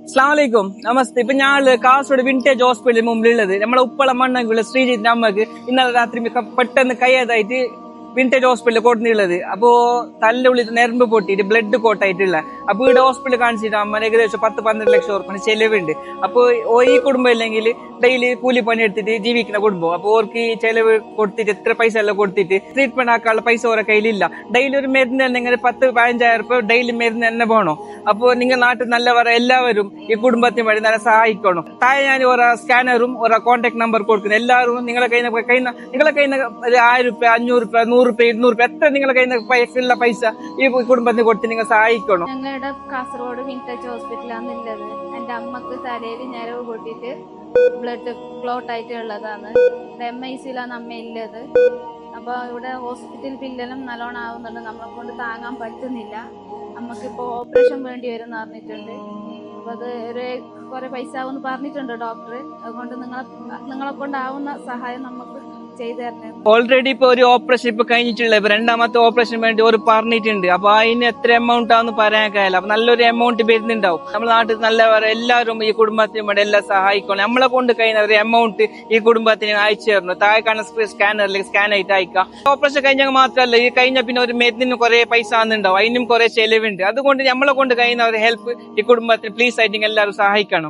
അസ്സലാമലൈക്കും നമസ്തേ. ഇപ്പൊ ഞാൻ കാസർഗോഡ് വിന്റേജ് ഹോസ്പിറ്റലിന് മുമ്പിലുള്ളത് നമ്മളെ ഉപ്പള മണ്ണുള്ള ശ്രീജിത്തിന്റെ അമ്മക്ക് ഇന്നലെ രാത്രി പെട്ടെന്ന് കയ്യാതായിട്ട് വിന്റേജ് ഹോസ്പിറ്റലിൽ കൊടുത്തിട്ടുള്ളത്. അപ്പോ തല്ലുള്ളിൽ നെരമ്പ് പൊട്ടിയിട്ട് ബ്ലഡ് കോട്ടായിട്ടുള്ള. അപ്പൊ ഇവിടെ ഹോസ്പിറ്റലിൽ കാണിച്ചിട്ട് അമ്മ ഏകദേശം 10-12 ലക്ഷം ഉറുപ്പിന് ചെലവുണ്ട്. അപ്പൊ ഈ കുടുംബം ഇല്ലെങ്കിൽ ഡെയിലി കൂലി പണി എടുത്തിട്ട് ജീവിക്കുന്ന കുടുംബം. അപ്പൊ ഓർക്ക് ഈ ചെലവ് കൊടുത്തിട്ട് എത്ര പൈസ എല്ലാം കൊടുത്തിട്ട് ട്രീറ്റ്മെന്റ് ആക്കാനുള്ള പൈസ ഓരോ കയ്യിലില്ല. ഡെയിലി ഒരു മരുന്ന് തന്നെ 10-15,000 രൂപ ഡെയിലി മരുന്ന് തന്നെ പോകണം. അപ്പൊ നിങ്ങൾ നാട്ടിൽ നല്ലവരെ എല്ലാവരും ഈ കുടുംബത്തിന് വേണ്ടി നല്ല സഹായിക്കണം. താഴെ ഞാൻ ഓരോ സ്കാനറും ഓരോ കോൺടാക്ട് നമ്പർ കൊടുക്കുന്നു. എല്ലാവരും നിങ്ങളെ കയ്യിൽ നിങ്ങളെ കയ്യിൽ നിന്ന് 1000 രൂപ 500 രൂപ 100 രൂപ 200 രൂപ എത്ര നിങ്ങളെ കയ്യിൽ നിന്ന് പൈസ ഈ കുടുംബത്തിന് കൊടുത്ത് നിങ്ങൾ സഹായിക്കണം. ഞങ്ങളുടെ കാസർഗോഡ് വിന്റേജ് ഹോസ്പിറ്റലാണ് ഉള്ളത്. എന്റെ അമ്മക്ക് തലയിൽ ഞരവ് പൊട്ടിയിട്ട് ബ്ലഡ് ക്ലോട്ട് ആയിട്ട് ഉള്ളതാണ്. MIC-ലാണ് അമ്മ ഉള്ളത്. അപ്പൊ ഇവിടെ ഹോസ്പിറ്റൽ ബില്ലെല്ലാം നല്ലോണം ആവുന്നുണ്ട്. നമ്മളെ കൊണ്ട് താങ്ങാൻ പറ്റുന്നില്ല. അമ്മക്ക് ഇപ്പൊ ഓപ്പറേഷൻ വേണ്ടി വരും എന്ന് പറഞ്ഞിട്ടുണ്ട്. അപ്പൊ അത് കുറെ പൈസ ആവുമെന്ന് പറഞ്ഞിട്ടുണ്ട് ഡോക്ടർ. അതുകൊണ്ട് നിങ്ങളെ കൊണ്ടാവുന്ന സഹായം നമുക്ക് ചെയ്തു തരണം. ഓൾറെഡി ഇപ്പൊ ഒരു ഓപ്പറേഷൻ ഇപ്പൊ കഴിഞ്ഞിട്ടുള്ള രണ്ടാമത്തെ ഓപ്പറേഷൻ വേണ്ടി ഒരു പറഞ്ഞിട്ടുണ്ട്. അപ്പൊ അതിന് എത്ര എമൗണ്ട് ആണെന്ന് പറയാൻ കഴിയില്ല. അപ്പൊ നല്ലൊരു എമൗണ്ട് വരുന്നുണ്ടാവും. നമ്മുടെ നാട്ടിൽ നല്ല എല്ലാവരും ഈ കുടുംബത്തിന് വേണ്ടി എല്ലാം സഹായിക്കണം. നമ്മളെ കൊണ്ട് കഴിയുന്ന ഒരു എമൗണ്ട് ഈ കുടുംബത്തിന് അയച്ചു തരണം. താഴെ കാണുന്ന സ്കാനറിലേക്ക് സ്കാൻ ആയിട്ട് അയക്കാം. ഓപ്പറേഷൻ കഴിഞ്ഞാൽ മാത്രമല്ല ഈ കഴിഞ്ഞ പിന്നെ ഒരു മരുന്നിന് കുറെ പൈസ ആകുന്നുണ്ടാവും. അതിനും കുറെ ചെലവുണ്ട്. അതുകൊണ്ട് നമ്മളെ കൊണ്ട് കഴിയുന്ന ഒരു ഹെൽപ്പ് ഈ കുടുംബത്തിന് പ്ലീസ് ആയിട്ട് എല്ലാവരും സഹായിക്കണം.